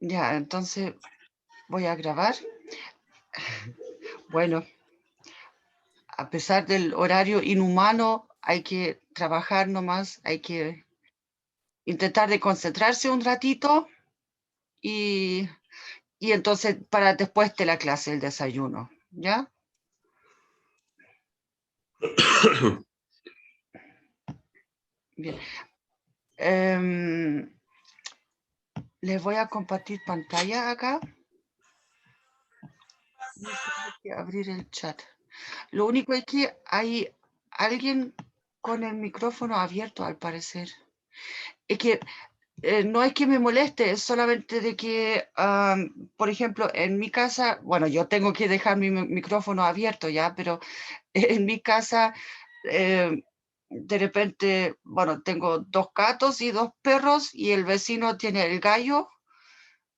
Ya, entonces voy a grabar. Bueno, a pesar del horario inhumano, hay que trabajar nomás, hay que intentar de concentrarse un ratito y, y entonces para después de la clase, el desayuno, ¿ya? Bien. Em, Les voy a compartir pantalla acá. Y tengo que abrir el chat. Lo único es que hay alguien con el micrófono abierto, al parecer. Es que no es que me moleste, es solamente de que, por ejemplo, en mi casa, bueno, yo tengo que dejar mi micrófono abierto ya, pero en mi casa, de repente, bueno, tengo 2 gatos y 2 perros y el vecino tiene el gallo,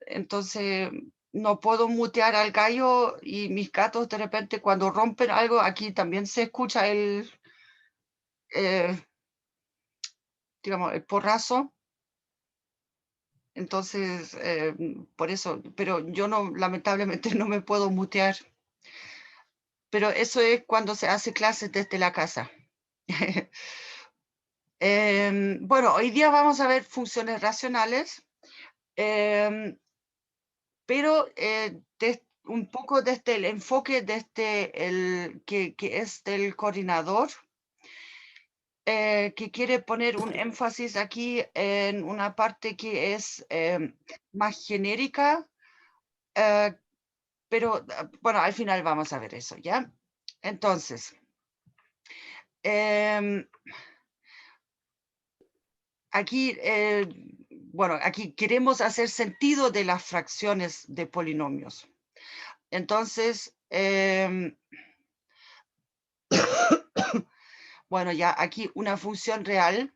entonces no puedo mutear al gallo y mis gatos de repente cuando rompen algo, aquí también se escucha eh, digamos, el porrazo. Entonces, por eso, pero yo no, lamentablemente no me puedo mutear, pero eso es cuando se hace clases desde la casa. Bueno, hoy día vamos a ver funciones racionales, em, pero un poco desde el enfoque desde el que es del coordinador, que quiere poner un énfasis aquí en una parte que es más genérica, eh, pero bueno, al final vamos a ver eso, ¿ya? Entonces, em, aquí, bueno, aquí queremos hacer sentido de las fracciones de polinomios. Entonces, bueno, ya aquí una función real.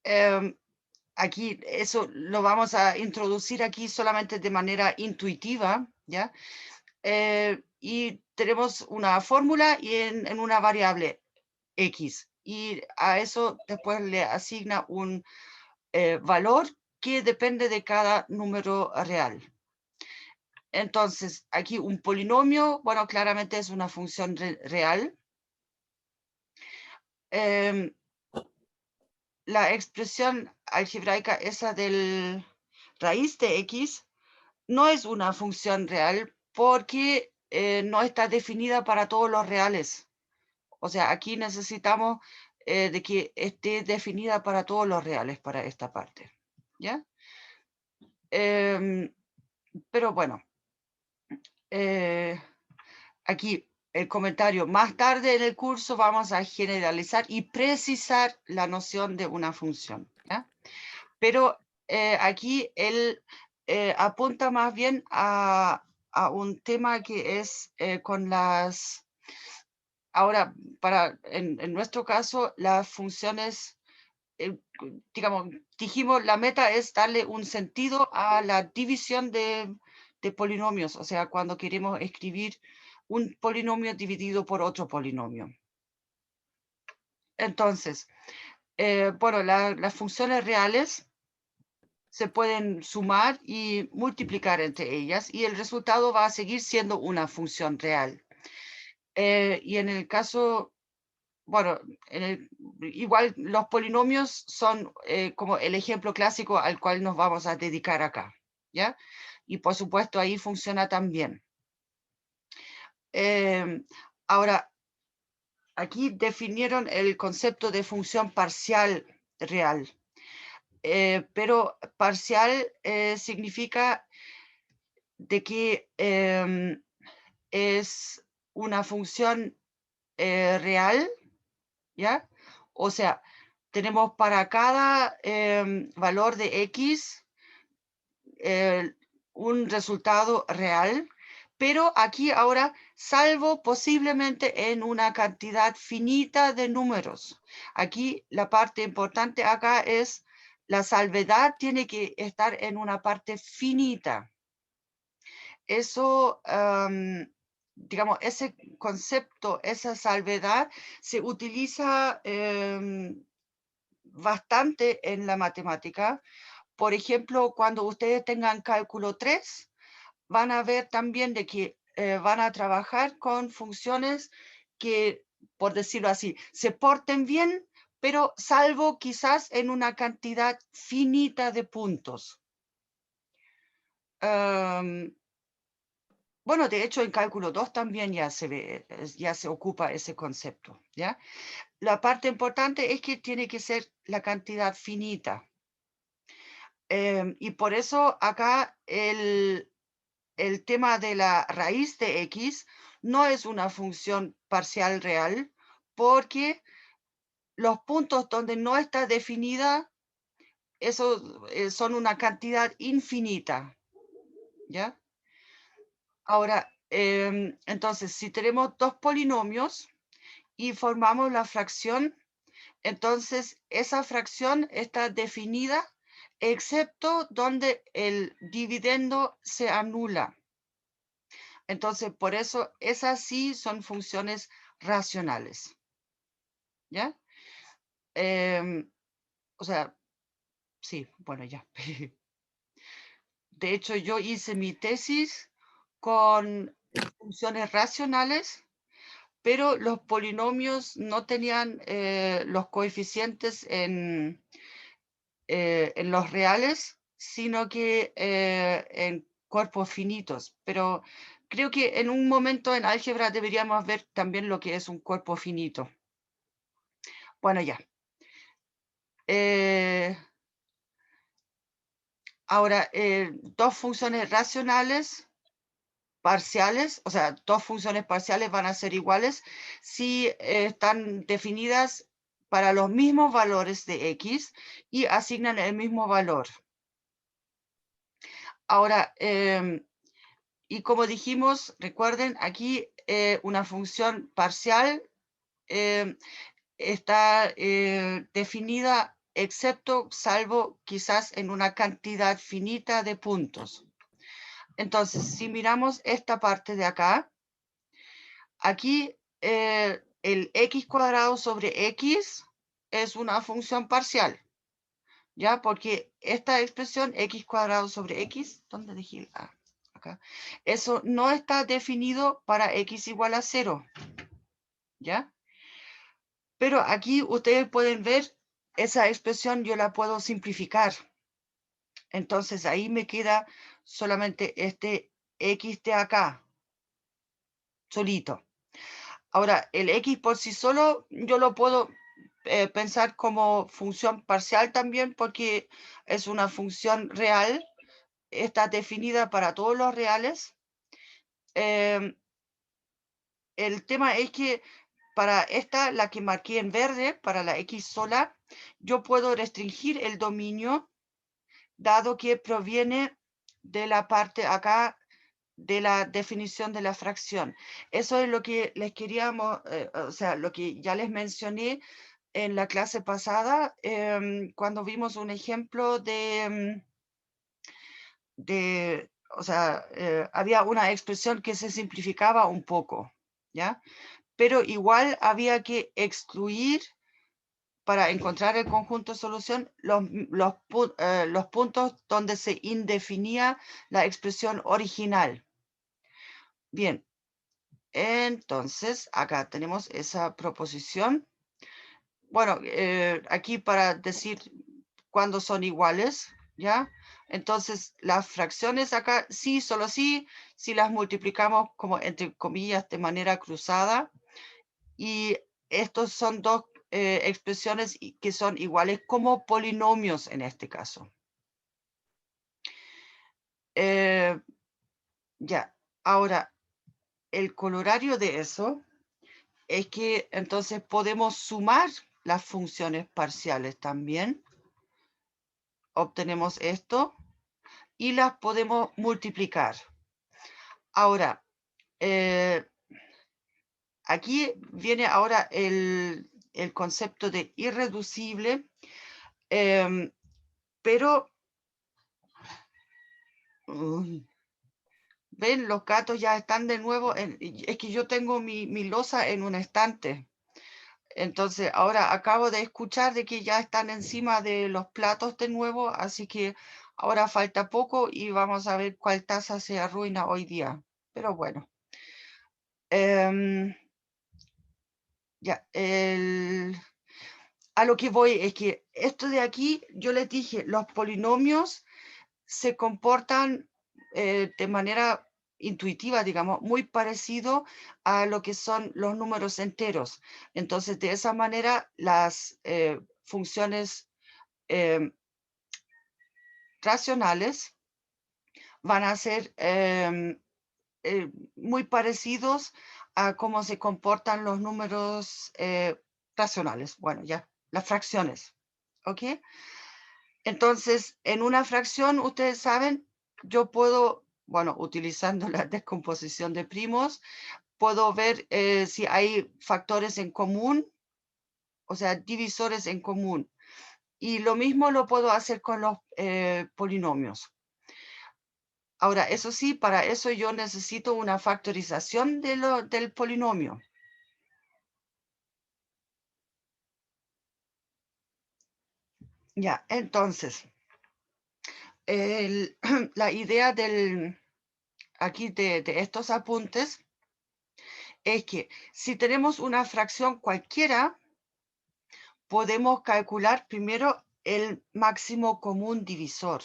em, Aquí eso lo vamos a introducir aquí solamente de manera intuitiva, ¿ya? Y tenemos una fórmula y en una variable X. Y a eso después le asigna un valor que depende de cada número real. Entonces, aquí un polinomio, bueno, claramente es una función real. Em, la expresión algebraica esa del raíz de X no es una función real porque no está definida para todos los reales. O sea, aquí necesitamos de que esté definida para todos los reales para esta parte. ¿Ya? Em, pero bueno, eh, aquí el comentario. Más tarde en el curso vamos a generalizar y precisar la noción de una función. ¿Ya? Pero aquí él apunta más bien a un tema que es con las, ahora, en nuestro caso, las funciones, digamos, dijimos, la meta es darle un sentido a la división de polinomios, o sea, cuando queremos escribir un polinomio dividido por otro polinomio. Entonces, bueno, las funciones reales se pueden sumar y multiplicar entre ellas y el resultado va a seguir siendo una función real. Y en el caso, bueno, igual los polinomios son como el ejemplo clásico al cual nos vamos a dedicar acá, ¿ya? Y por supuesto ahí funciona también. Ahora, aquí definieron el concepto de función parcial real, pero parcial significa de que es una función real, ¿ya? O sea, tenemos para cada valor de X un resultado real, pero aquí ahora, salvo posiblemente en una cantidad finita de números. Aquí la parte importante acá es la salvedad tiene que estar en una parte finita. Eso, digamos, ese concepto, esa salvedad se utiliza bastante en la matemática por ejemplo, cuando ustedes tengan cálculo 3, van a ver también de que van a trabajar con funciones que, por decirlo así, se porten bien, pero salvo quizás en una cantidad finita de puntos. Bueno, de hecho, en cálculo 2 también ya se ve, ya se ocupa ese concepto, ¿ya? La parte importante es que tiene que ser la cantidad finita. Y por eso acá el tema de la raíz de x no es una función parcial real, porque los puntos donde no está definida, esos son una cantidad infinita, ¿ya? Ahora, entonces, si tenemos dos polinomios y formamos la fracción, entonces esa fracción está definida excepto donde el dividendo se anula. Entonces, por eso esas sí son funciones racionales. ¿Ya? O sea, sí, bueno, ya. De hecho, yo hice mi tesis con funciones racionales, pero los polinomios no tenían los coeficientes en los reales, sino que en cuerpos finitos. Pero creo que en un momento en álgebra deberíamos ver también lo que es un cuerpo finito. Bueno, ya. Ahora, dos funciones racionales parciales, o sea, dos funciones parciales van a ser iguales si están definidas para los mismos valores de x y asignan el mismo valor. Ahora, y como dijimos, recuerden, aquí una función parcial está definida excepto, salvo quizás en una cantidad finita de puntos. Entonces, si miramos esta parte de acá, aquí el x cuadrado sobre x es una función parcial, ¿ya? Porque esta expresión x cuadrado sobre x, ¿dónde dejé? Acá. Eso no está definido para x igual a 0, ¿ya? Pero aquí ustedes pueden ver esa expresión, yo la puedo simplificar. Entonces ahí me queda solamente este x de acá, solito. Ahora, el x por sí solo yo lo puedo pensar como función parcial también porque es una función real, está definida para todos los reales. El tema es que para esta, la que marqué en verde, para la x sola, yo puedo restringir el dominio dado que proviene de la parte acá de la definición de la fracción. Eso es lo que les queríamos, o sea, lo que ya les mencioné en la clase pasada, cuando vimos un ejemplo o sea, había una expresión que se simplificaba un poco, ¿ya? Pero igual había que excluir para encontrar el conjunto de solución los puntos donde se indefinía la expresión original. Bien, entonces acá tenemos esa proposición. Bueno, aquí para decir cuándo son iguales, ¿ya? Entonces las fracciones acá sí, solo sí, si las multiplicamos como entre comillas de manera cruzada. Y estos son dos expresiones que son iguales como polinomios en este caso. Ya, ahora, el colorario de eso es que entonces podemos sumar las funciones parciales también. Obtenemos esto y las podemos multiplicar. Ahora, aquí viene ahora el concepto de irreducible, pero ven, los gatos ya están de nuevo. Es que yo tengo mi loza en un estante. Entonces, ahora acabo de escuchar de que ya están encima de los platos de nuevo, así que ahora falta poco y vamos a ver cuál taza se arruina hoy día. Pero bueno. Ya, a lo que voy es que esto de aquí, yo les dije, los polinomios se comportan de manera intuitiva, digamos, muy parecido a lo que son los números enteros. Entonces, de esa manera, las funciones racionales van a ser muy parecidos a cómo se comportan los números racionales. Bueno, ya, las fracciones. ¿Ok? Entonces, en una fracción, ustedes saben, yo puedo, bueno, utilizando la descomposición de primos, puedo ver si hay factores en común, o sea, divisores en común. Y lo mismo lo puedo hacer con los polinomios. Ahora, eso sí, para eso yo necesito una factorización del polinomio. Ya, entonces, la idea aquí de estos apuntes es que si tenemos una fracción cualquiera, podemos calcular primero el máximo común divisor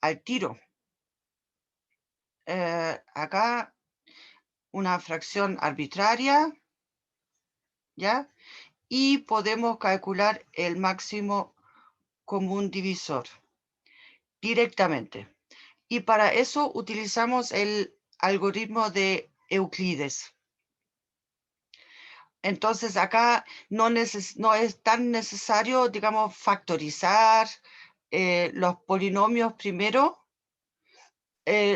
al tiro. Acá una fracción arbitraria, ¿ya? Y podemos calcular el máximo común divisor directamente. Y para eso utilizamos el algoritmo de Euclides. Entonces acá no es tan necesario, digamos, factorizar los polinomios primero,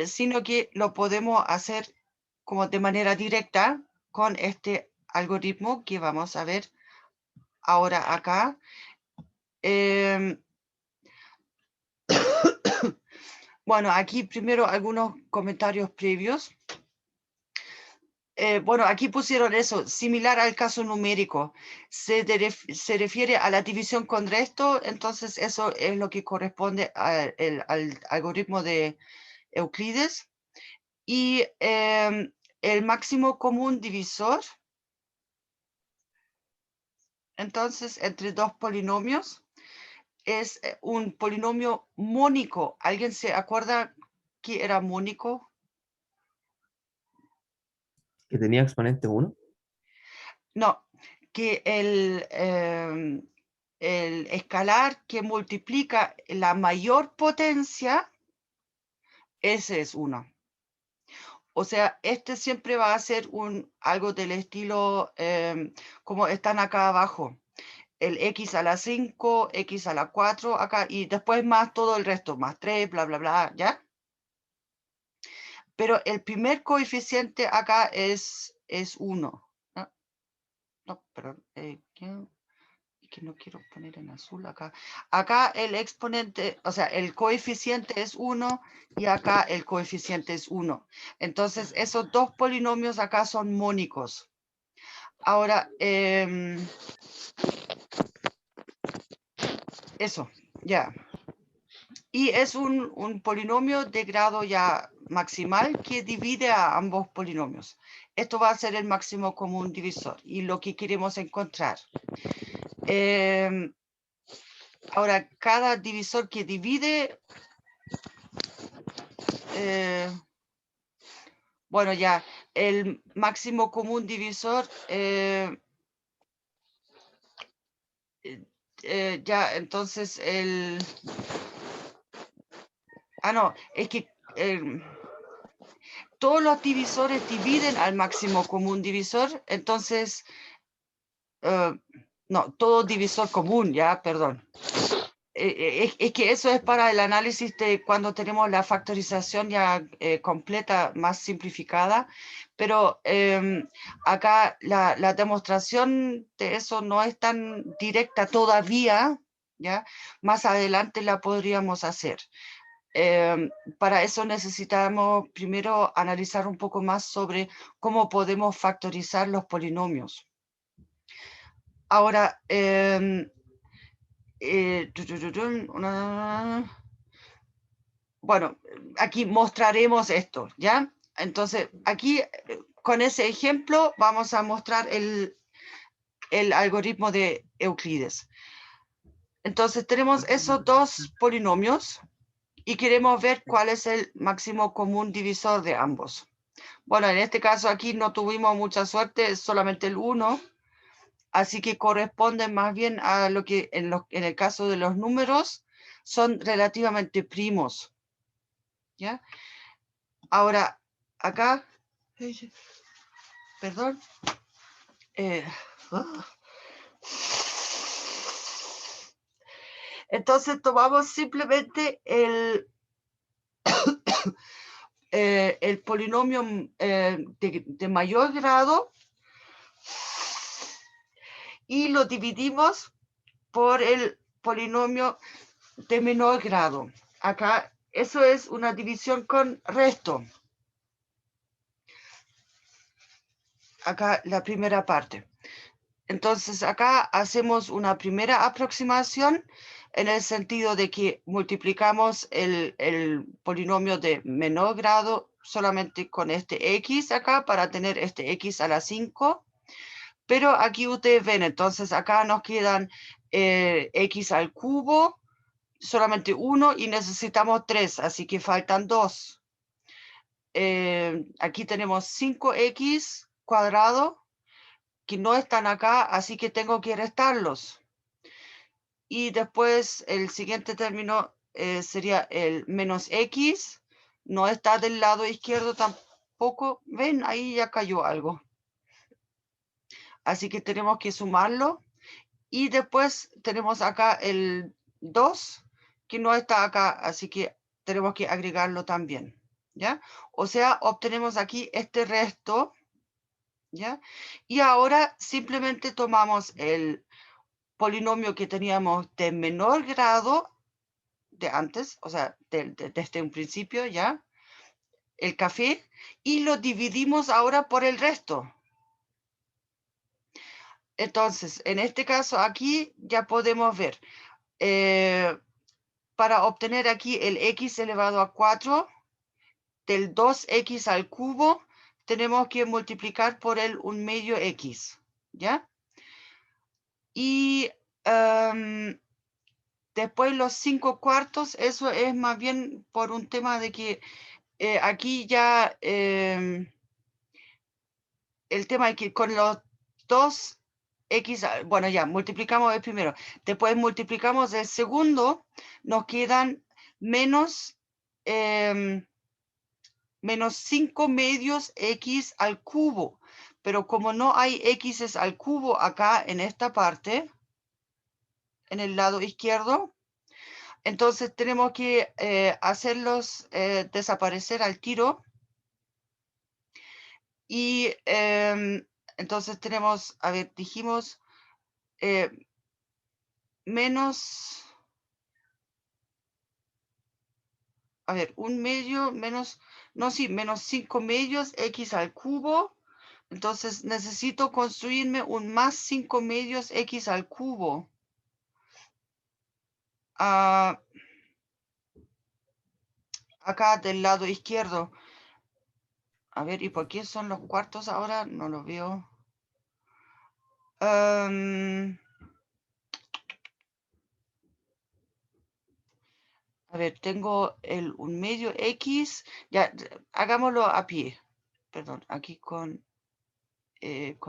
sino que lo podemos hacer como de manera directa con este algoritmo que vamos a ver ahora acá. Bueno, aquí primero algunos comentarios previos. Bueno, aquí pusieron eso, similar al caso numérico. Se refiere a la división con resto, entonces eso es lo que corresponde al algoritmo de Euclides. Y el máximo común divisor, entonces, entre dos polinomios, es un polinomio mónico. ¿Alguien se acuerda qué era mónico? Que tenía exponente 1. No, que el escalar que multiplica la mayor potencia, ese es 1. O sea, este siempre va a ser algo del estilo, como están acá abajo. El x a la 5, x a la 4, acá, y después más todo el resto, más 3, bla, bla, bla, ¿ya? Pero el primer coeficiente acá es 1. No, no, perdón. Que no quiero poner en azul acá. Acá el exponente, o sea, el coeficiente es 1 y acá el coeficiente es 1. Entonces, esos dos polinomios acá son mónicos. Ahora, eso, ya. Y es un polinomio de grado ya maximal que divide a ambos polinomios. Esto va a ser el máximo común divisor y lo que queremos encontrar. Ahora, cada divisor que divide, bueno, ya, el máximo común divisor, ya, entonces no, es que todos los divisores dividen al máximo común divisor, entonces, no, todo divisor común, ya, perdón. Es que eso es para el análisis de cuando tenemos la factorización ya completa, más simplificada, pero acá la demostración de eso no es tan directa todavía, ¿ya? Más adelante la podríamos hacer. Para eso necesitamos primero analizar un poco más sobre cómo podemos factorizar los polinomios. Ahora, bueno, aquí mostraremos esto, ¿ya? Entonces, aquí, con ese ejemplo, vamos a mostrar el algoritmo de Euclides. Entonces, tenemos esos dos polinomios y queremos ver cuál es el máximo común divisor de ambos. Bueno, en este caso aquí no tuvimos mucha suerte, es solamente el 1, así que corresponden más bien a lo que en el caso de los números son relativamente primos. ¿Ya? Ahora, acá, perdón, entonces tomamos simplemente el polinomio de mayor grado y lo dividimos por el polinomio de menor grado. Acá, eso es una división con resto. Acá la primera parte. Entonces acá hacemos una primera aproximación en el sentido de que multiplicamos el polinomio de menor grado solamente con este x acá para tener este x a la 5. Pero aquí ustedes ven, entonces acá nos quedan x al cubo, solamente 1 y necesitamos 3, así que faltan 2. Aquí tenemos 5x cuadrado que no están acá, así que tengo que restarlos. Y después el siguiente término sería el menos x, no está del lado izquierdo tampoco. ¿Ven? Ahí ya cayó algo. Así que tenemos que sumarlo. Y después tenemos acá el 2, que no está acá, así que tenemos que agregarlo también. ¿Ya? O sea, obtenemos aquí este resto. ¿Ya? Y ahora simplemente tomamos el polinomio que teníamos de menor grado de antes, o sea, desde un principio ya, el café, y lo dividimos ahora por el resto. Entonces, en este caso aquí ya podemos ver, para obtener aquí el x elevado a 4, del 2x al cubo, tenemos que multiplicar por el 1/2 x, ¿ya? Y después los 5/4, eso es más bien por un tema de que aquí ya el tema es que con los 2x, bueno ya, multiplicamos el primero, después multiplicamos el segundo, nos quedan menos, menos 5 medios x al cubo, pero como no hay x al cubo acá en esta parte, en el lado izquierdo, entonces tenemos que hacerlos desaparecer al tiro. Y entonces tenemos, a ver, dijimos menos, a ver, 1/2 menos, no, sí, menos 5 medios x al cubo. Entonces necesito construirme un más 5 medios x al cubo. Acá del lado izquierdo. A ver, ¿y por qué son los cuartos ahora? No lo veo. A ver, tengo el 1/2 x. Ya, hagámoslo a pie. Perdón, aquí con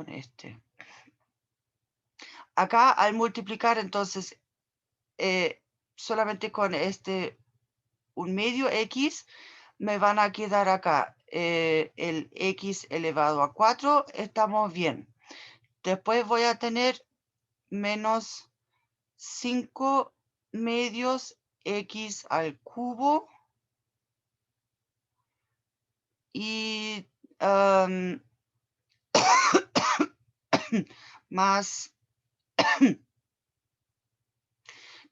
este. Acá al multiplicar entonces solamente con este 1/2 x, me van a quedar acá el x elevado a 4, estamos bien. Después voy a tener menos 5 medios x al cubo y más,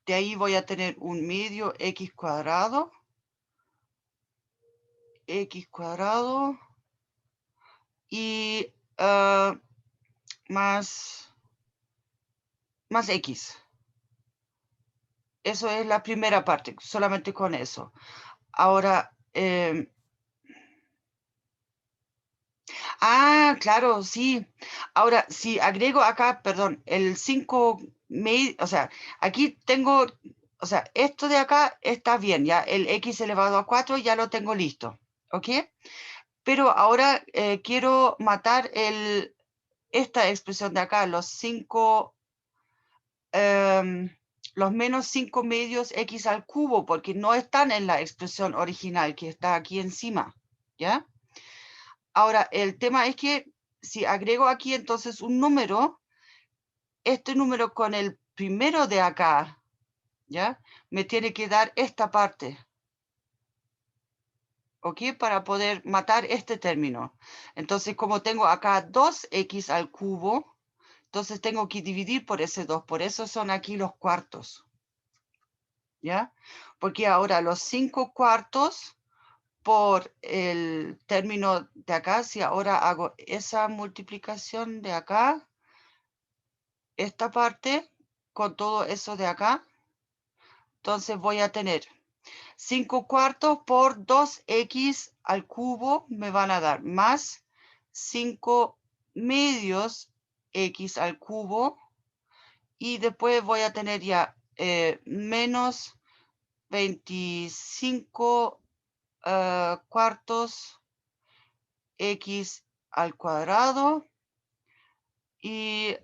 de ahí voy a tener 1/2 x cuadrado, y más más X. Eso es la primera parte, solamente con eso. Ahora, claro, sí. Ahora, si agrego acá, perdón, el 5, o sea, aquí tengo, o sea, esto de acá está bien, ya, el x elevado a 4 ya lo tengo listo, ¿ok? Pero ahora quiero matar esta expresión de acá, los 5, los menos 5 medios x al cubo, porque no están en la expresión original que está aquí encima, ¿ya? Ahora, el tema es que si agrego aquí entonces un número, este número con el primero de acá, ¿ya? Me tiene que dar esta parte, ¿ok? Para poder matar este término. Entonces, como tengo acá 2x al cubo, entonces tengo que dividir por ese 2. Por eso son aquí los cuartos, ¿ya? Porque ahora los 5 cuartos por el término de acá, si ahora hago esa multiplicación de acá, esta parte con todo eso de acá, entonces voy a tener 5 cuartos por 2x al cubo me van a dar más 5 medios x al cubo y después voy a tener ya menos 25 cuartos x al cuadrado y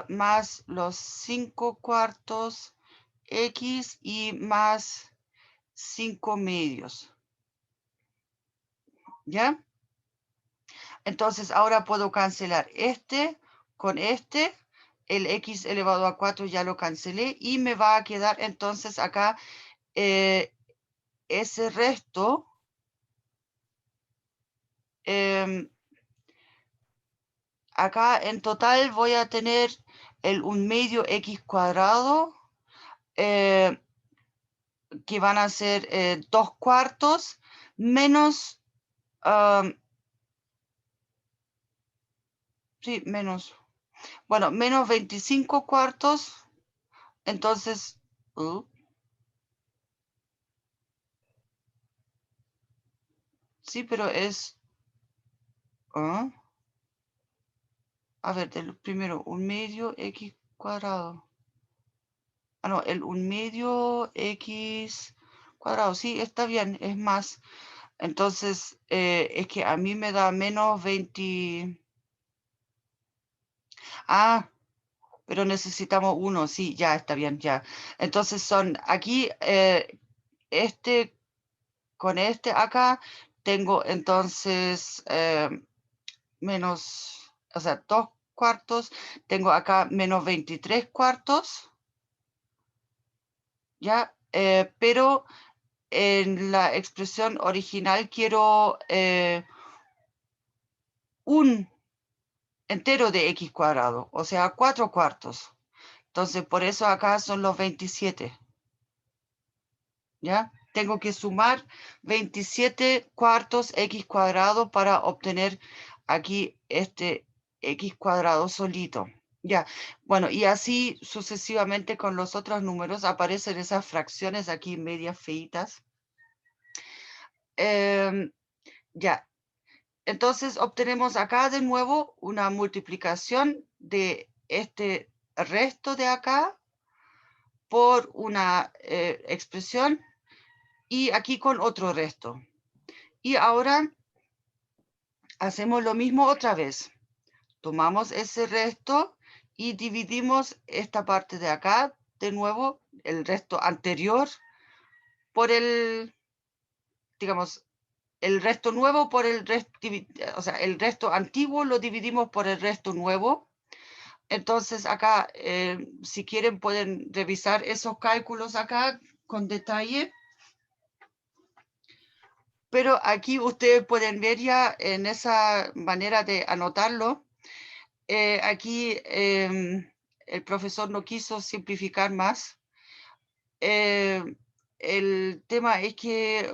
más los 5 cuartos x y más 5 medios. ¿Ya? Entonces ahora puedo cancelar este con este. El x elevado a 4 ya lo cancelé y me va a quedar entonces acá ese resto. Acá en total voy a tener el 1 medio x cuadrado que van a ser 2 cuartos menos, sí, menos, bueno, menos 25 cuartos, entonces, sí, pero es, a ver, del primero, 1 medio x cuadrado. No, el 1 medio x cuadrado, sí, está bien, es más. Entonces, es que a mí me da menos 20. Pero necesitamos uno, sí, ya está bien, ya. Entonces son aquí, este con este acá, tengo entonces menos, o sea, 2 cuartos, tengo acá menos 23 cuartos, ya, pero en la expresión original quiero un entero de x cuadrado, o sea, 4 cuartos. Entonces, por eso acá son los 27. ¿Ya? Tengo que sumar 27 cuartos x cuadrado para obtener aquí este x cuadrado solito. Ya, bueno, y así sucesivamente con los otros números aparecen esas fracciones aquí medias feitas. Ya, entonces obtenemos acá de nuevo una multiplicación de este resto de acá por una expresión y aquí con otro resto. Y ahora hacemos lo mismo otra vez. Tomamos ese resto y dividimos esta parte de acá, de nuevo, el resto anterior, por el, digamos, el resto nuevo por el resto, o sea, el resto antiguo lo dividimos por el resto nuevo. Entonces acá, si quieren, pueden revisar esos cálculos acá con detalle. Pero aquí ustedes pueden ver ya en esa manera de anotarlo. Aquí el profesor no quiso simplificar más. El tema es que,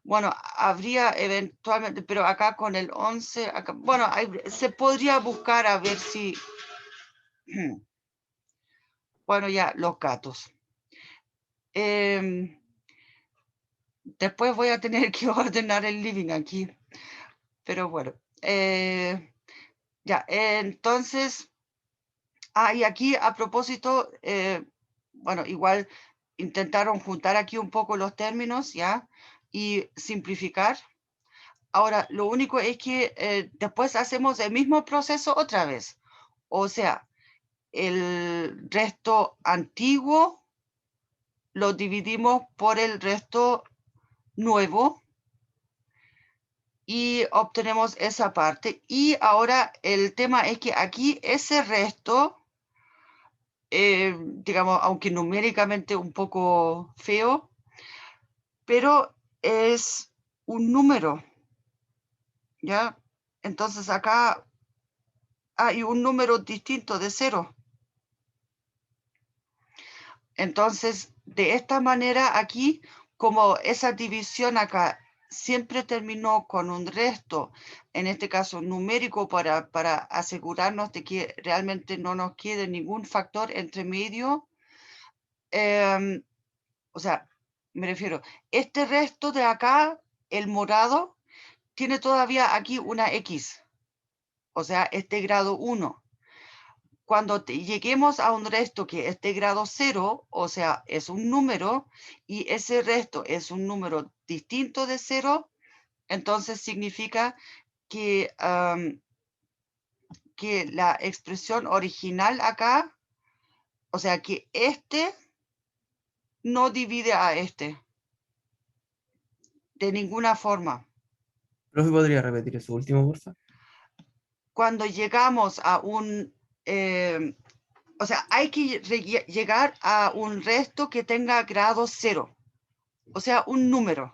bueno, habría eventualmente, pero acá con el 11, acá, bueno, se podría buscar a ver si, Bueno, ya, los gatos. Después voy a tener que ordenar el living aquí. Pero bueno. Ya, entonces... y aquí a propósito, bueno, igual intentaron juntar aquí un poco los términos, ¿ya? Y simplificar. Ahora, lo único es que después hacemos el mismo proceso otra vez. O sea, el resto antiguo lo dividimos por el resto nuevo y obtenemos esa parte. Y ahora el tema es que aquí ese resto, digamos, aunque numéricamente un poco feo, pero es un número, ¿ya? Entonces acá hay un número distinto de 0. Entonces, de esta manera aquí, como esa división acá siempre terminó con un resto, en este caso numérico, para asegurarnos de que realmente no nos quede ningún factor entre medio, o sea, me refiero, este resto de acá, el morado, tiene todavía aquí una X, o sea, este grado 1. Cuando lleguemos a un resto que es de grado 0, o sea, es un número, y ese resto es un número distinto de 0, entonces significa que, que la expresión original acá, o sea, que este no divide a este, de ninguna forma. ¿Profe, podría repetir eso último, por favor? Cuando llegamos a un... o sea, hay que llegar a un resto que tenga grado 0, o sea, un número,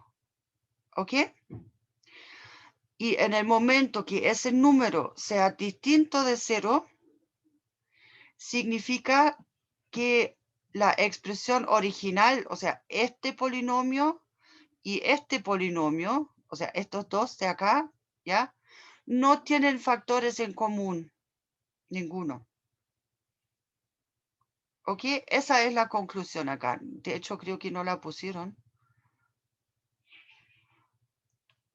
¿ok? Y en el momento que ese número sea distinto de 0, significa que la expresión original, o sea, este polinomio y este polinomio, o sea, estos dos de acá, ¿ya? No tienen factores en común, ninguno. ¿Ok? Esa es la conclusión acá. De hecho, creo que no la pusieron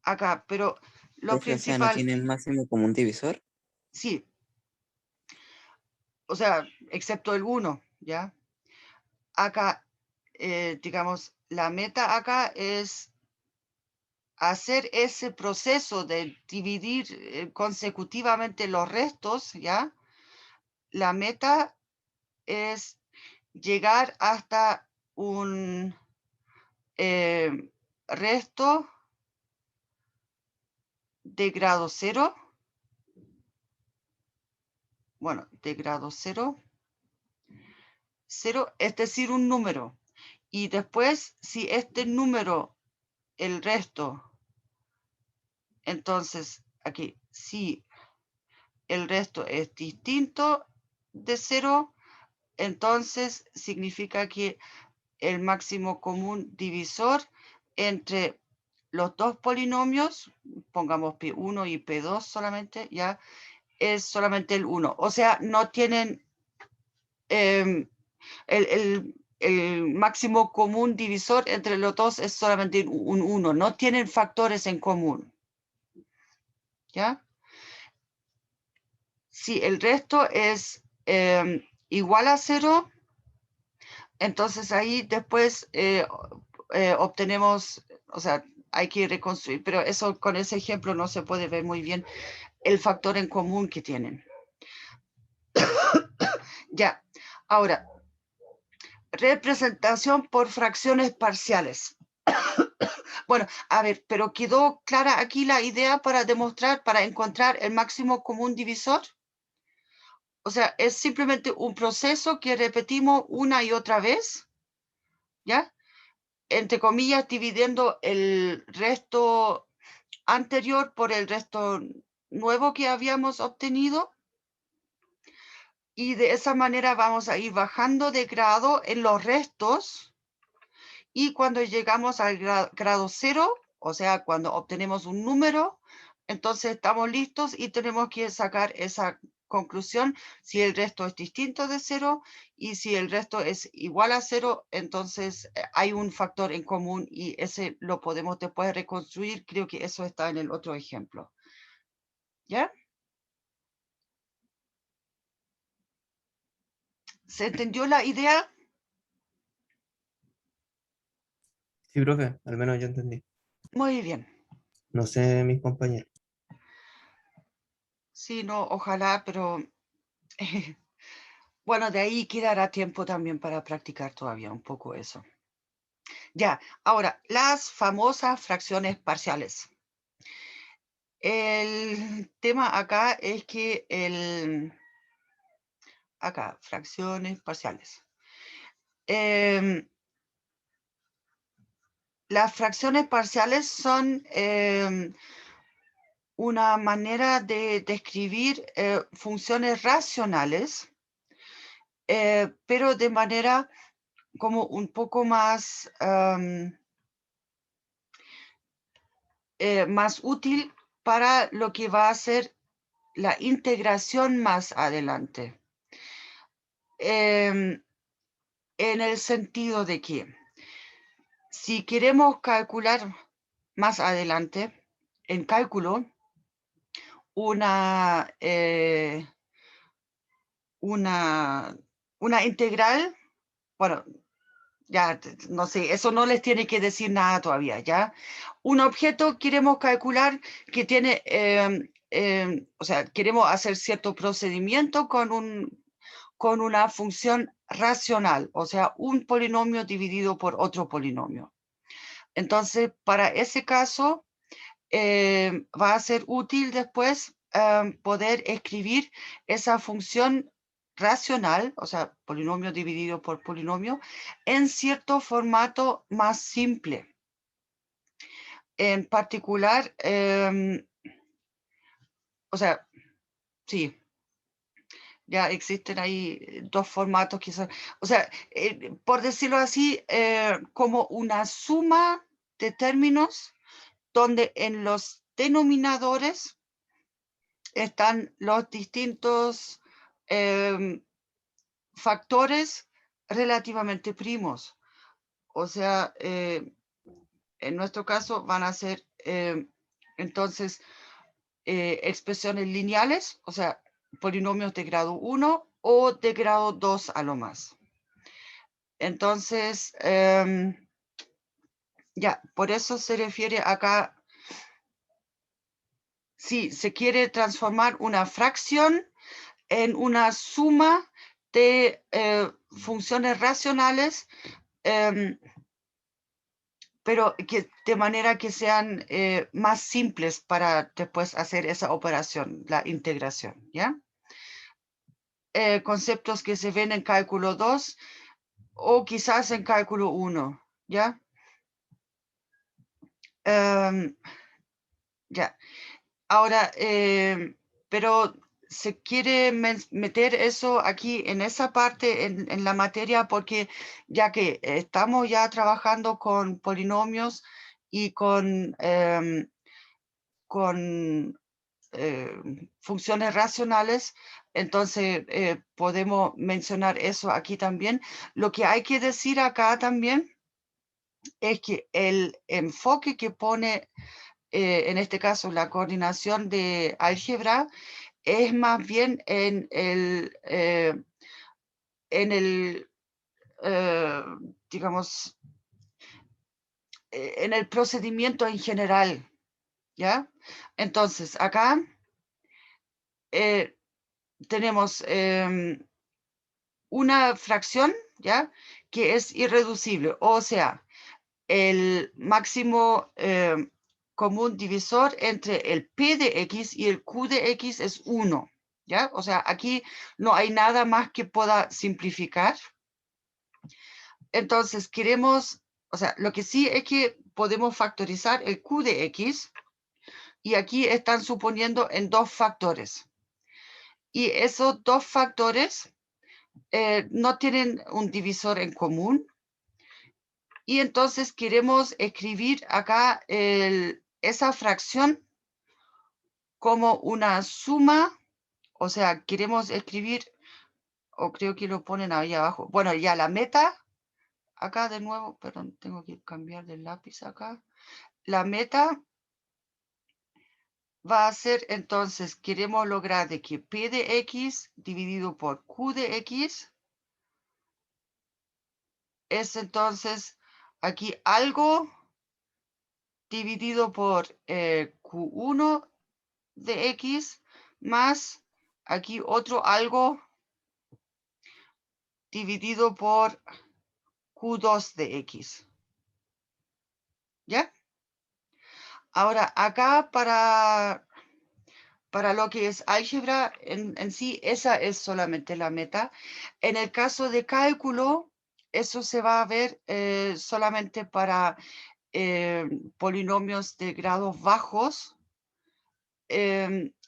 acá, pero lo Profe, o sea, ¿no principal, tienen máximo común divisor? sí, o sea, excepto el 1, ¿ya? Acá, digamos, la meta acá es hacer ese proceso de dividir consecutivamente los restos, ¿ya? La meta es llegar hasta un resto de grado 0, bueno, de grado 0, es decir, un número. Y después, si este número, el resto, entonces, aquí, si el resto es distinto de 0, entonces significa que el máximo común divisor entre los dos polinomios, pongamos P1 y P2 solamente, ya, es solamente el 1. O sea, no tienen el máximo común divisor entre los dos es solamente un 1. No tienen factores en común. ¿Ya? Si el resto es igual a 0, entonces ahí después obtenemos, o sea, hay que reconstruir, pero eso con ese ejemplo no se puede ver muy bien el factor en común que tienen. Ya, ahora, representación por fracciones parciales. Bueno, a ver, pero ¿quedó clara aquí la idea para demostrar, para encontrar el máximo común divisor? O sea, es simplemente un proceso que repetimos una y otra vez, ¿ya? Entre comillas, dividiendo el resto anterior por el resto nuevo que habíamos obtenido. Y de esa manera vamos a ir bajando de grado en los restos. Y cuando llegamos al grado 0, o sea, cuando obtenemos un número, entonces estamos listos y tenemos que sacar esa conclusión si el resto es distinto de 0 y si el resto es igual a 0, entonces hay un factor en común y ese lo podemos después reconstruir. Creo que eso está en el otro ejemplo. ¿Ya? ¿Se entendió la idea? Sí, profe, al menos yo entendí. Muy bien. No sé, mis compañeros. Sí, no, ojalá, pero bueno, de ahí quedará tiempo también para practicar todavía un poco eso. Ya, ahora, las famosas fracciones parciales. El tema acá es que acá, fracciones parciales. Las fracciones parciales son una manera de describir funciones racionales, pero de manera como un poco más, más útil para lo que va a ser la integración más adelante. En el sentido de que si queremos calcular más adelante en cálculo una integral, bueno, ya no sé, eso no les tiene que decir nada todavía, ¿ya? Un objeto queremos calcular que tiene, o sea, queremos hacer cierto procedimiento con una función racional, o sea, un polinomio dividido por otro polinomio. Entonces, para ese caso, va a ser útil después poder escribir esa función racional, o sea, polinomio dividido por polinomio, en cierto formato más simple. En particular, o sea, sí, ya existen ahí dos formatos que son, o sea, por decirlo así, como una suma de términos donde en los denominadores están los distintos factores relativamente primos. O sea, en nuestro caso van a ser entonces expresiones lineales, o sea, polinomios de grado 1 o de grado 2 a lo más. Entonces, ya, por eso se refiere acá, si se quiere transformar una fracción en una suma de funciones racionales, pero que, de manera que sean más simples para después hacer esa operación, la integración, ¿ya? Conceptos que se ven en cálculo 2 o quizás en cálculo 1, ¿ya? Ya. Ahora, pero se quiere meter eso aquí en esa parte, en la materia, porque ya que estamos ya trabajando con polinomios y con funciones racionales, entonces podemos mencionar eso aquí también. Lo que hay que decir acá también es que el enfoque que pone, en este caso, la coordinación de álgebra, es más bien en el digamos, en el procedimiento en general, ¿ya? Entonces, acá tenemos una fracción, ¿ya? Que es irreducible, o sea, el máximo común divisor entre el P de X y el Q de X es 1, ¿ya? O sea, aquí no hay nada más que pueda simplificar. Entonces, queremos, o sea, lo que sí es que podemos factorizar el Q de X y aquí están suponiendo en dos factores. Y esos dos factores no tienen un divisor en común. Y entonces queremos escribir acá esa fracción como una suma O sea, queremos escribir, o creo que lo ponen ahí abajo. Bueno, ya la meta, acá de nuevo, perdón, tengo que cambiar de lápiz acá. La meta va a ser, entonces, queremos lograr de que P de X dividido por Q de X es entonces aquí algo dividido por Q1 de X más aquí otro algo dividido por Q2 de X. ¿Ya? Ahora, acá para lo que es álgebra en sí, esa es solamente la meta. En el caso de cálculo, eso se va a ver solamente para polinomios de grados bajos.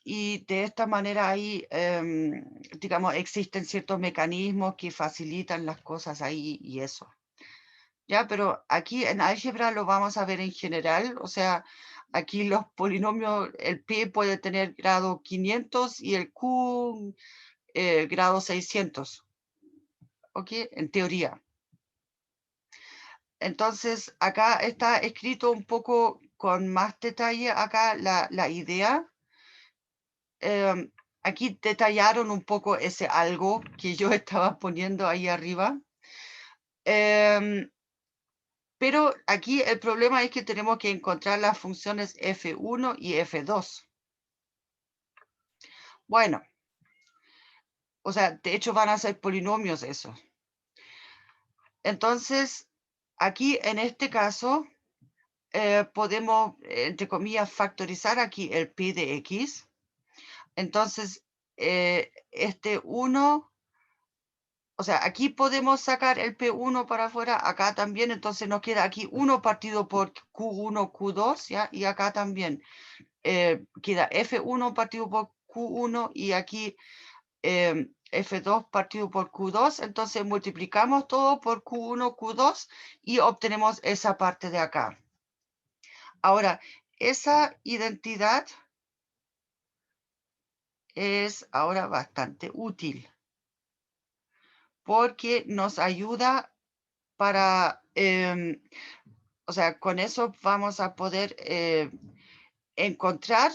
Y de esta manera ahí, digamos, existen ciertos mecanismos que facilitan las cosas ahí y eso. ¿Ya? Pero aquí en álgebra lo vamos a ver en general, o sea, aquí los polinomios, el P puede tener grado 500 y el Q grado 600, ¿ok? En teoría. Entonces, acá está escrito un poco con más detalle acá la idea. Aquí detallaron un poco ese algo que yo estaba poniendo ahí arriba. Pero aquí el problema es que tenemos que encontrar las funciones f1 y f2. Bueno, o sea, de hecho van a ser polinomios esos. Entonces, aquí en este caso, podemos, entre comillas, factorizar aquí el p de x. Entonces, este 1, o sea, aquí podemos sacar el P1 para afuera, acá también, entonces nos queda aquí 1 partido por Q1, Q2, ¿ya? Y acá también queda F1 partido por Q1 y aquí F2 partido por Q2, entonces multiplicamos todo por Q1, Q2 y obtenemos esa parte de acá. Ahora, esa identidad es ahora bastante útil porque nos ayuda para, o sea, con eso vamos a poder encontrar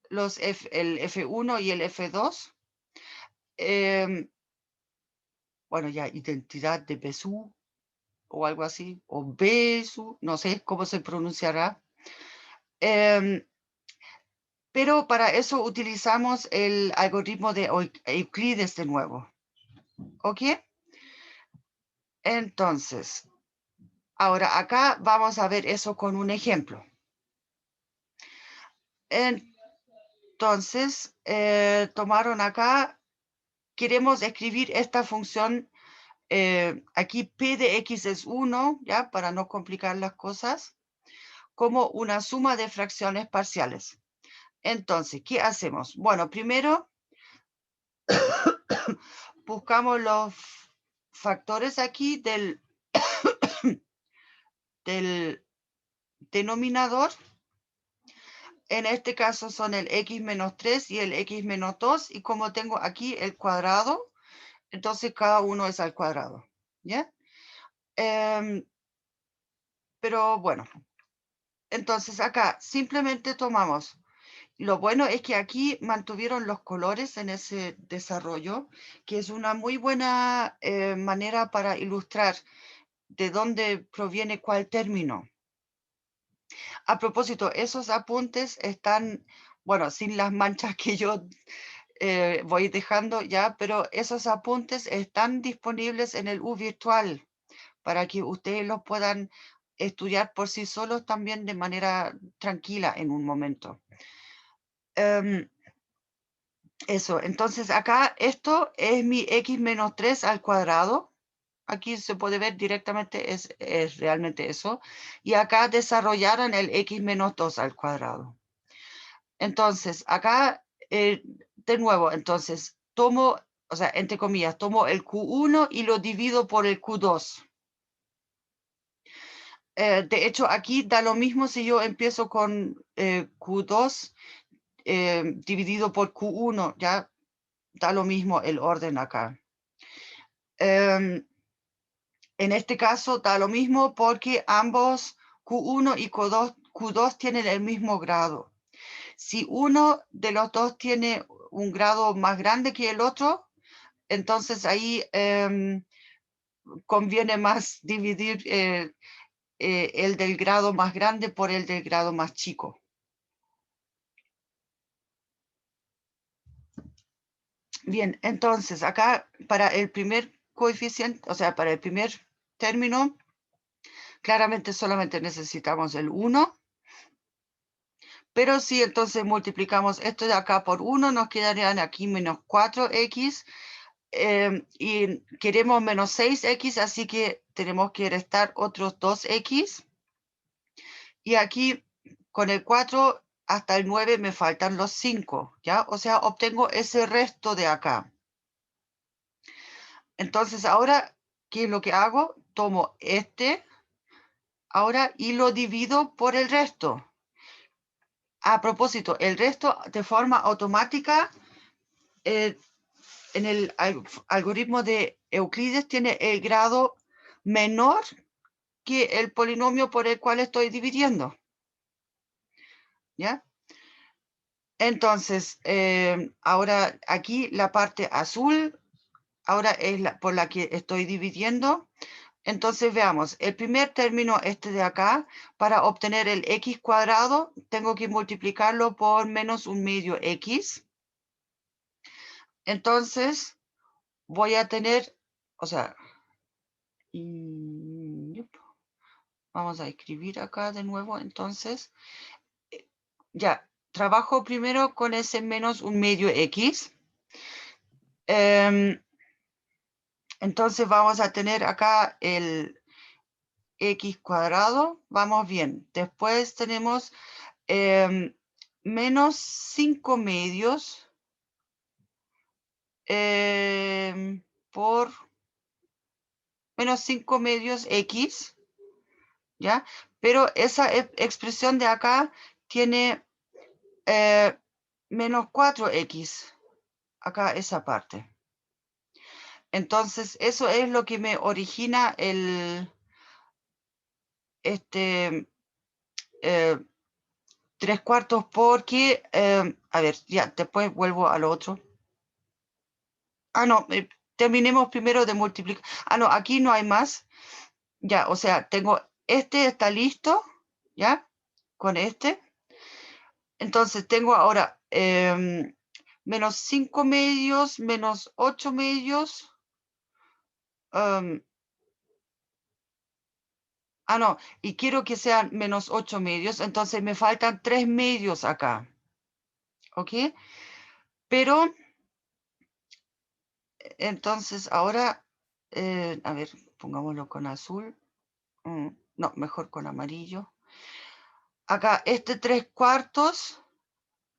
el F1 y el F2. Bueno, ya, identidad de Bezout o algo así, o Bezout, no sé cómo se pronunciará. Pero para eso utilizamos el algoritmo de Euclides de nuevo. ¿Ok? Entonces, ahora acá vamos a ver eso con un ejemplo. Entonces, tomaron acá, queremos escribir esta función, aquí p de x es 1, ¿ya? Para no complicar las cosas, como una suma de fracciones parciales. Entonces, ¿qué hacemos? Bueno, primero buscamos los factores aquí del, del denominador. En este caso son el x menos 3 y el x menos 2. Y como tengo aquí el cuadrado, entonces cada uno es al cuadrado. ¿Ya? Pero bueno, entonces acá simplemente tomamos. Lo bueno es que aquí mantuvieron los colores en ese desarrollo, que es una muy buena manera para ilustrar de dónde proviene cuál término. A propósito, esos apuntes están, bueno, sin las manchas que yo voy dejando ya, pero esos apuntes están disponibles en el U virtual para que ustedes los puedan estudiar por sí solos también de manera tranquila en un momento. Eso, entonces acá esto es mi x menos 3 al cuadrado. Aquí se puede ver directamente, es realmente eso. Y acá desarrollaron el x menos 2 al cuadrado. Entonces, acá, de nuevo, entonces, tomo, o sea, entre comillas, tomo el Q1 y lo divido por el Q2. De hecho, aquí da lo mismo si yo empiezo con Q2 dividido por Q1, ¿ya? da lo mismo el orden acá. En este caso da lo mismo porque ambos Q1 y Q2 tienen el mismo grado. Si uno de los dos tiene un grado más grande que el otro, entonces ahí conviene más dividir el del grado más grande por el del grado más chico. Bien, entonces acá para el primer coeficiente, o sea, para el primer término, claramente solamente necesitamos el 1. Pero si entonces multiplicamos esto de acá por 1, nos quedarían aquí menos 4x. Y queremos menos 6x, así que tenemos que restar otros 2x. Y aquí con el 4 hasta el 9 me faltan los 5, ¿ya? O sea, obtengo ese resto de acá. Entonces ahora, ¿qué es lo que hago? Tomo este ahora y lo divido por el resto. A propósito, el resto de forma automática en el algoritmo de Euclides tiene el grado menor que el polinomio por el cual estoy dividiendo. ¿Ya? Entonces, ahora aquí la parte azul, ahora es por la que estoy dividiendo. Entonces veamos, el primer término este de acá, para obtener el x cuadrado, tengo que multiplicarlo por menos un medio x. Entonces, voy a tener, o sea, vamos a escribir acá de nuevo, entonces, ya, trabajo primero con ese menos un medio x. Entonces vamos a tener acá el x cuadrado, vamos bien. Después tenemos menos 5 medios por menos 5 medios x, ¿ya? Pero esa expresión de acá tiene menos 4x, acá esa parte. Entonces, eso es lo que me origina el 3/4 porque, a ver, ya, después vuelvo a lo otro. Ah, no, terminemos primero de multiplicar. Ah, no, aquí no hay más. Ya, o sea, tengo este está listo, ¿ya? Con este. Entonces tengo ahora menos 5 medios, menos 8 medios. No, y quiero que sean menos 8 medios, entonces me faltan 3 medios acá. ¿Ok? Pero, entonces ahora, a ver, pongámoslo con azul. No, mejor con amarillo. Acá, este 3/4,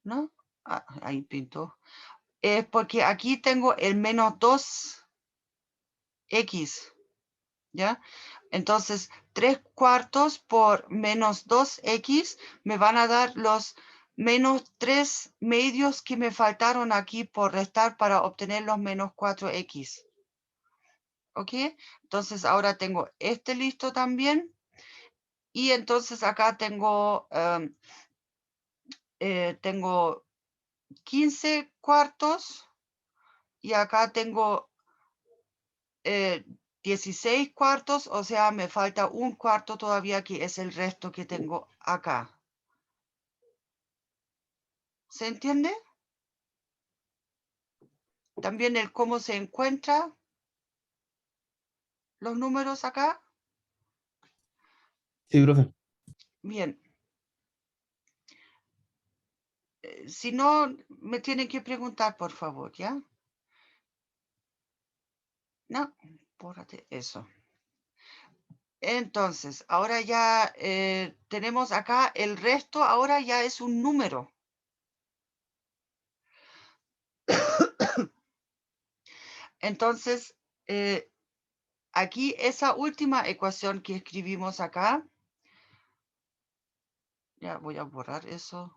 ¿no? Ahí pinto. Es porque aquí tengo el menos 2x, ¿ya? Entonces, 3/4 por menos 2x me van a dar los menos 3 medios que me faltaron aquí por restar para obtener los menos 4x. ¿Ok? Entonces, ahora tengo este listo también. Y entonces acá tengo, tengo 15/4 y acá tengo 16/4, o sea, me falta 1/4 todavía, que es el resto que tengo acá. ¿Se entiende? También el cómo se encuentra los números acá. Sí, profe. Bien. Si no, me tienen que preguntar, por favor, ¿ya? No, pórate, eso. Entonces, ahora ya tenemos acá el resto, ahora ya es un número. Entonces, aquí esa última ecuación que escribimos acá, ya voy a borrar eso.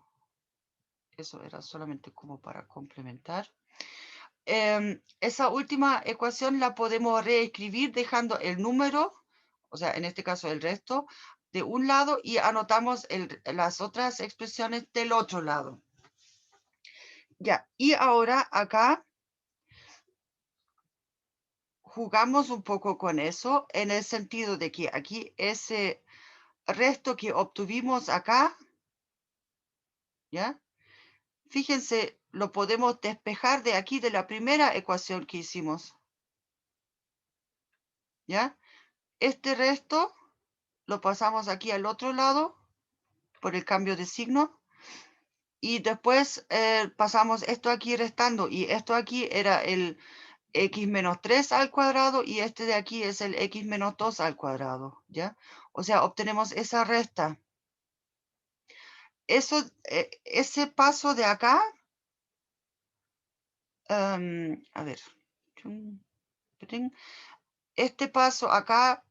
Eso era solamente como para complementar. esa última ecuación la podemos reescribir dejando el número, o sea, en este caso el resto, de un lado y anotamos las otras expresiones del otro lado. Ya, y ahora acá jugamos un poco con eso en el sentido de que aquí ese resto que obtuvimos acá, ¿ya? Fíjense, lo podemos despejar de aquí, de la primera ecuación que hicimos. ¿Ya? Este resto lo pasamos aquí al otro lado por el cambio de signo. Y después pasamos esto aquí restando. Y esto aquí era el x menos 3 al cuadrado y este de aquí es el x menos 2 al cuadrado. ¿Ya? O sea, obtenemos esa resta. Eso, ese paso de acá, a ver, este paso acá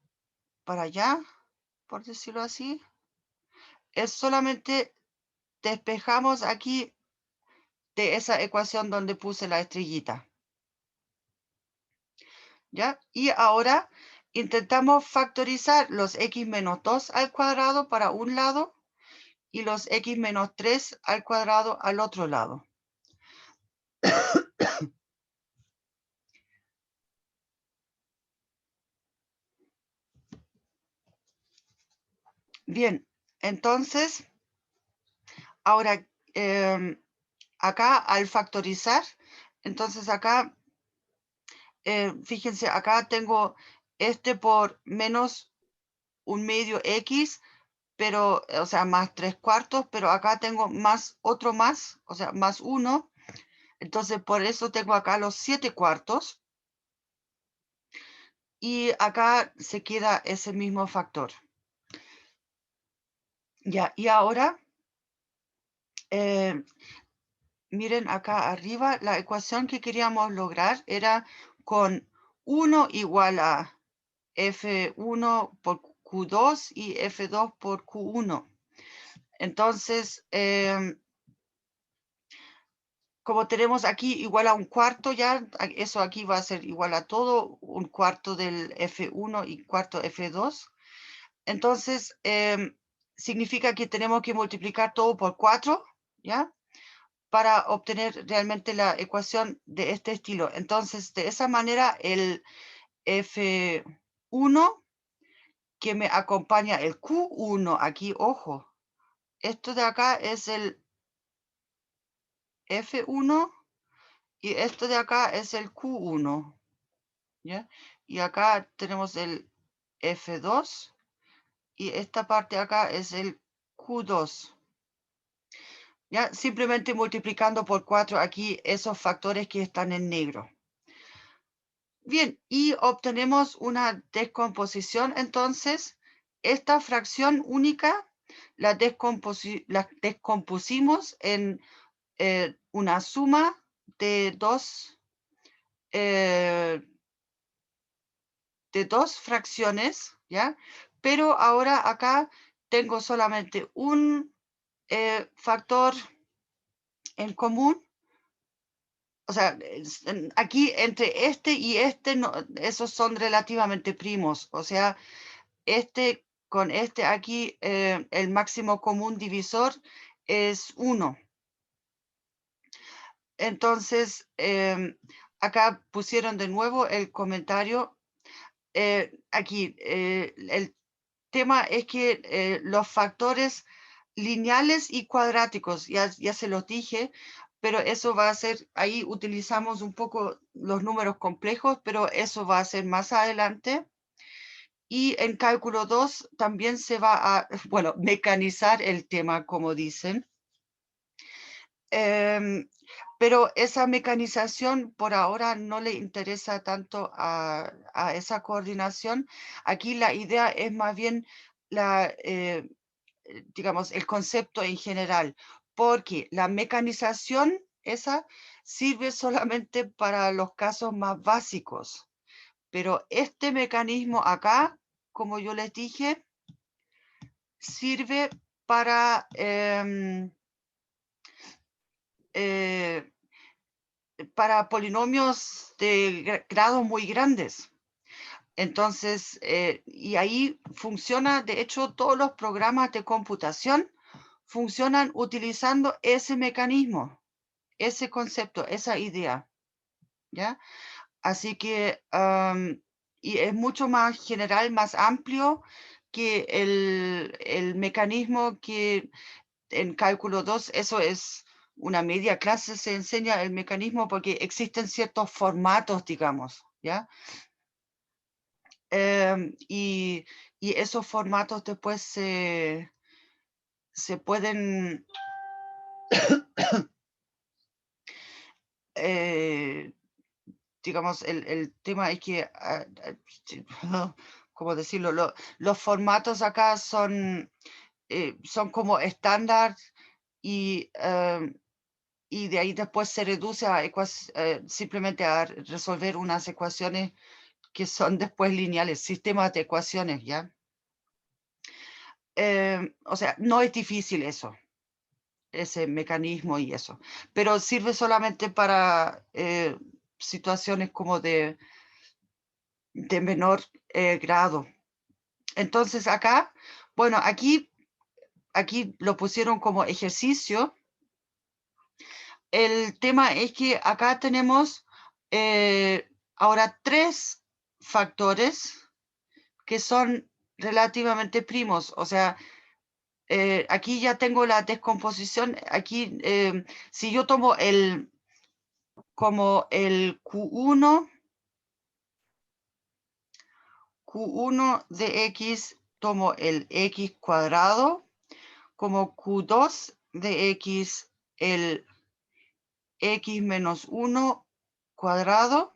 para allá, por decirlo así, es solamente despejamos aquí de esa ecuación donde puse la estrellita. ¿Ya? Y ahora intentamos factorizar los x menos 2 al cuadrado para un lado y los x menos 3 al cuadrado al otro lado. Bien, entonces, ahora acá al factorizar, entonces acá, fíjense, acá tengo este por menos un medio x, pero, o sea, más 3/4, pero acá tengo más otro más, o sea, más 1. Entonces, por eso tengo acá los 7/4. Y acá se queda ese mismo factor. Ya, y ahora, miren acá arriba, la ecuación que queríamos lograr era con 1 igual a F1 por Q2 y F2 por Q1. Entonces, como tenemos aquí igual a un cuarto ya, eso aquí va a ser igual a todo, un cuarto del F1 y cuarto F2. Entonces, significa que tenemos que multiplicar todo por 4, ¿ya? Para obtener realmente la ecuación de este estilo. Entonces, de esa manera, el F1 que me acompaña, el Q1, aquí, ojo, esto de acá es el F1 y esto de acá es el Q1, ¿ya? Y acá tenemos el F2 y esta parte acá es el Q2. ¿Ya? Simplemente multiplicando por 4 aquí esos factores que están en negro. Bien, y obtenemos una descomposición. Entonces, esta fracción única la descompusimos en una suma de dos fracciones, ¿ya? Pero ahora acá tengo solamente un factor en común. O sea, aquí entre este y este, no, esos son relativamente primos. O sea, este con este aquí, el máximo común divisor es 1. Entonces, acá pusieron de nuevo el comentario. Aquí, el tema es que los factores lineales y cuadráticos, ya se los dije, pero eso va a ser, ahí utilizamos un poco los números complejos, pero eso va a ser más adelante. Y en cálculo 2 también se va a, bueno, mecanizar el tema, como dicen. Pero esa mecanización por ahora no le interesa tanto a esa coordinación. Aquí la idea es más bien digamos, el concepto en general, porque la mecanización esa sirve solamente para los casos más básicos, pero este mecanismo acá, como yo les dije, sirve para para polinomios de grados muy grandes. Entonces, y ahí funciona, de hecho, todos los programas de computación funcionan utilizando ese mecanismo, ese concepto, esa idea, ¿ya? Así que, y es mucho más general, más amplio que el mecanismo que en cálculo 2, eso es una media clase, se enseña el mecanismo porque existen ciertos formatos, digamos, ¿ya? Y esos formatos después se pueden, digamos, el tema es que, ¿cómo decirlo? Los formatos acá son como estándar y, y de ahí después se reduce a simplemente a resolver unas ecuaciones que son después lineales, sistemas de ecuaciones, ¿ya? O sea, no es difícil eso, ese mecanismo y eso, pero sirve solamente para situaciones como de menor grado. Entonces acá, bueno, aquí lo pusieron como ejercicio. El tema es que acá tenemos ahora 3 factores que son relativamente primos. O sea, aquí ya tengo la descomposición. Aquí, si yo tomo como el Q1 de X, tomo el X cuadrado, como Q2 de X, el X menos 1 cuadrado,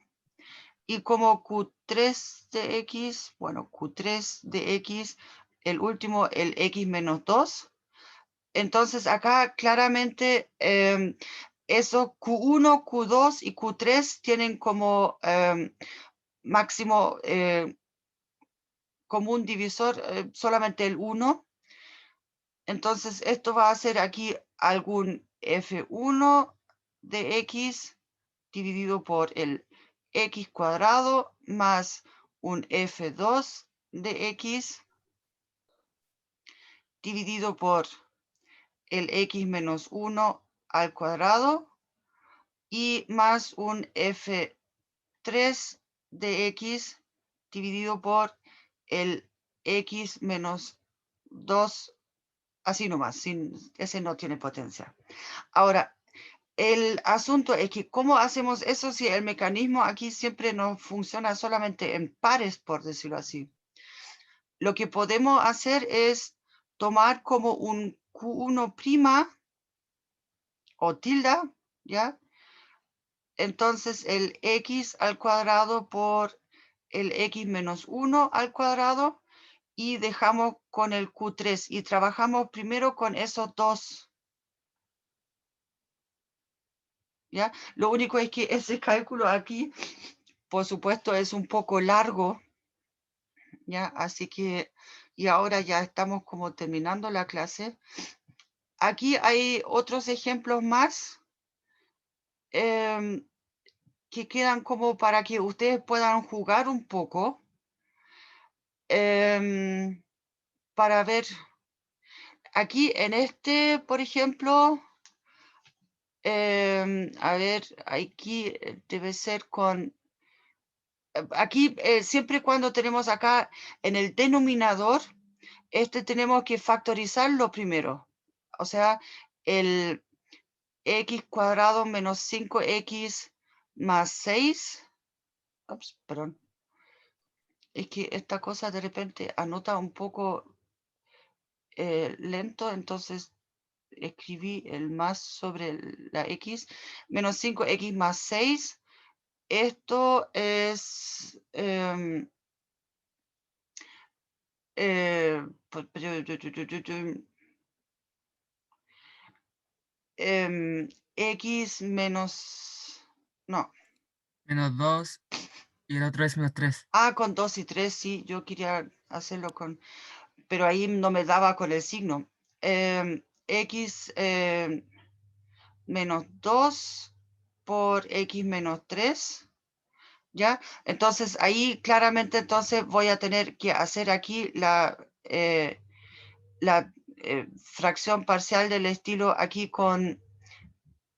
y como Q3 de X, bueno, Q3 de X, el último, el X menos 2. Entonces acá claramente esos Q1, Q2 y Q3 tienen como máximo común divisor solamente el 1. Entonces esto va a ser aquí algún F1 de X dividido por el X cuadrado más un F2 de X dividido por el X menos 1 al cuadrado y más un F3 de X dividido por el X menos 2, así nomás, ese no tiene potencia. Ahora, el asunto es que ¿cómo hacemos eso si el mecanismo aquí siempre no funciona solamente en pares, por decirlo así? Lo que podemos hacer es tomar como un Q1' o tilde, ¿ya? Entonces el X al cuadrado por el X menos 1 al cuadrado y dejamos con el Q3 y trabajamos primero con esos dos, ¿ya? Lo único es que ese cálculo aquí, por supuesto, es un poco largo, ¿ya? Así que, y ahora ya estamos como terminando la clase. Aquí hay otros ejemplos más que quedan como para que ustedes puedan jugar un poco para ver. Aquí en este, por ejemplo, a ver, aquí debe ser con. Aquí siempre cuando tenemos acá en el denominador, tenemos que factorizarlo primero. O sea, el x cuadrado menos 5x más 6. Ups, perdón. Es que esta cosa de repente anota un poco lento, entonces escribí el más sobre la x, menos 5x más 6. Esto es x menos, no, Menos 2 y el otro es menos 3. con 2 y 3, sí, yo quería hacerlo con, pero ahí no me daba con el signo. X menos 2 por x menos 3, ¿ya? Entonces, ahí claramente entonces voy a tener que hacer aquí la fracción parcial del estilo aquí con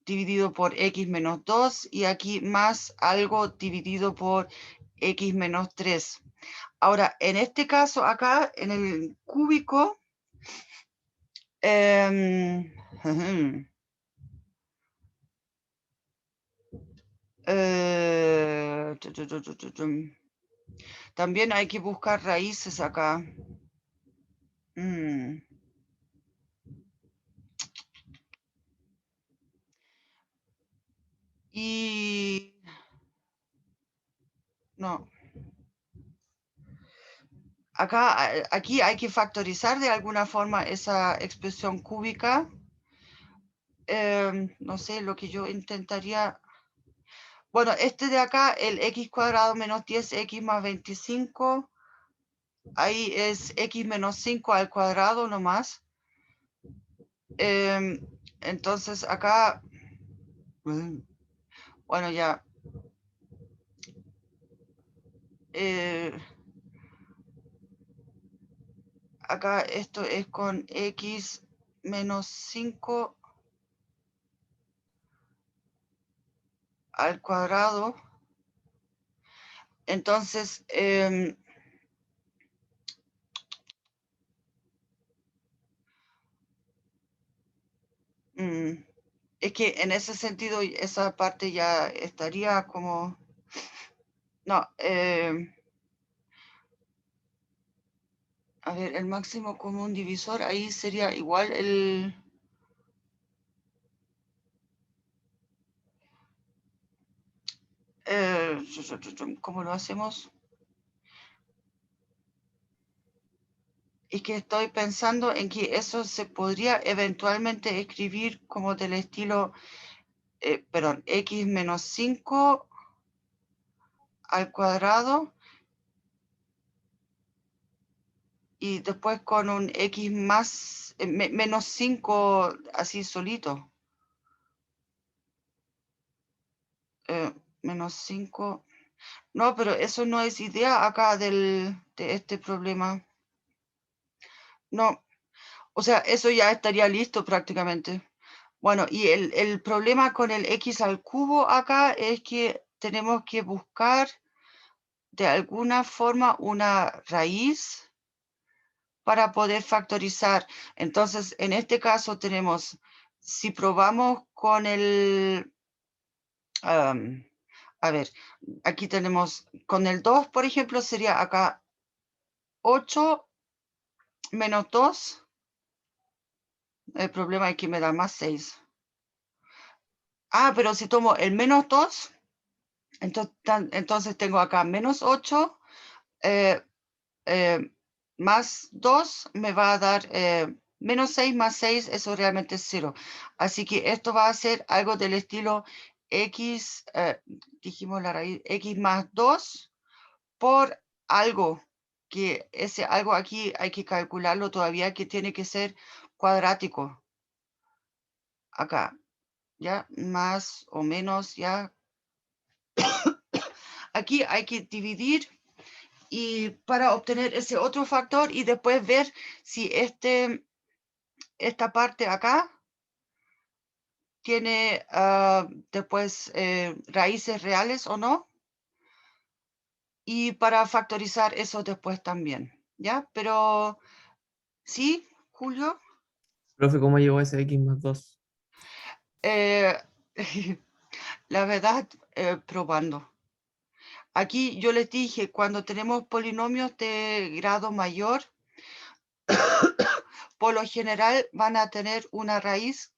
dividido por x menos 2 y aquí más algo dividido por x menos 3. Ahora, en este caso acá, en el cúbico, también hay que buscar raíces acá. Y no. Acá, aquí hay que factorizar de alguna forma esa expresión cúbica. No sé, lo que yo intentaría. Bueno, este de acá, el x cuadrado menos 10x más 25. Ahí es x menos 5 al cuadrado nomás. Entonces acá, bueno, ya. Acá esto es con x menos 5 al cuadrado. Entonces, es que en ese sentido esa parte ya estaría como... No, a ver, el máximo común divisor, ahí sería igual el... ¿Cómo lo hacemos? Es que estoy pensando en que eso se podría eventualmente escribir como del estilo, perdón, x menos 5 al cuadrado y después con un x más, menos 5 así solito. Menos 5. No, pero eso no es idea acá de este problema. No, o sea, eso ya estaría listo prácticamente. Bueno, y el problema con el x al cubo acá es que tenemos que buscar de alguna forma una raíz para poder factorizar. Entonces, en este caso tenemos, si probamos con el, a ver, aquí tenemos, con el 2, por ejemplo, sería acá 8 menos 2. El problema es que me da más 6. Ah, pero si tomo el menos 2, entonces tengo acá menos 8 más 2 me va a dar menos 6 más 6, eso realmente es 0. Así que esto va a ser algo del estilo x, dijimos la raíz, x más 2 por algo, que ese algo aquí hay que calcularlo todavía, que tiene que ser cuadrático. Acá, ya, más o menos, ya. Aquí hay que dividir y para obtener ese otro factor y después ver si esta parte acá tiene después raíces reales o no. Y para factorizar eso después también, ¿ya? Pero, ¿sí, Julio? Profe, ¿cómo llegó ese x más 2? La verdad, probando. Aquí yo les dije, cuando tenemos polinomios de grado mayor, por lo general van a tener una raíz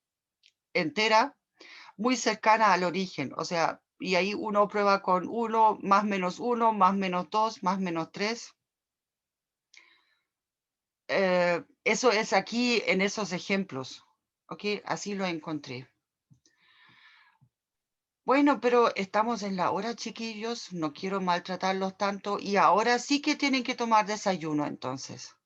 entera muy cercana al origen. O sea, y ahí uno prueba con 1, más menos 1, más menos 2, más menos 3. Eso es aquí en esos ejemplos. ¿Ok? Así lo encontré. Bueno, pero estamos en la hora, chiquillos. No quiero maltratarlos tanto. Y ahora sí que tienen que tomar desayuno, entonces.